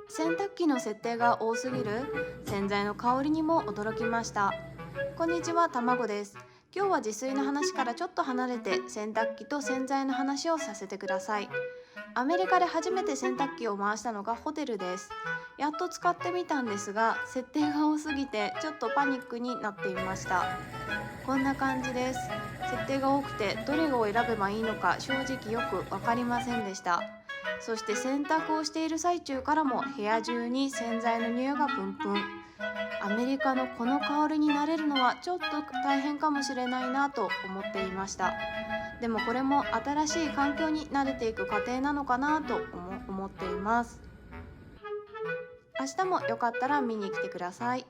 洗濯機の設定が多すぎる洗剤の香りにも驚きました。こんにちは、たまごです。今日は自炊の話からちょっと離れて洗濯機と洗剤の話をさせてください。アメリカで初めて洗濯機を回したのがホテルです。やっと使ってみたんですが、設定が多すぎてちょっとパニックになっていました。こんな感じです。設定が多くてどれを選べばいいのか正直よく分かりませんでした。そして洗濯をしている最中からも部屋中に洗剤の匂いがプンプン。アメリカのこの香りに慣れるのはちょっと大変かもしれないなと思っていました。でもこれも新しい環境に慣れていく過程なのかなと思っています。明日もよかったら見に来てください。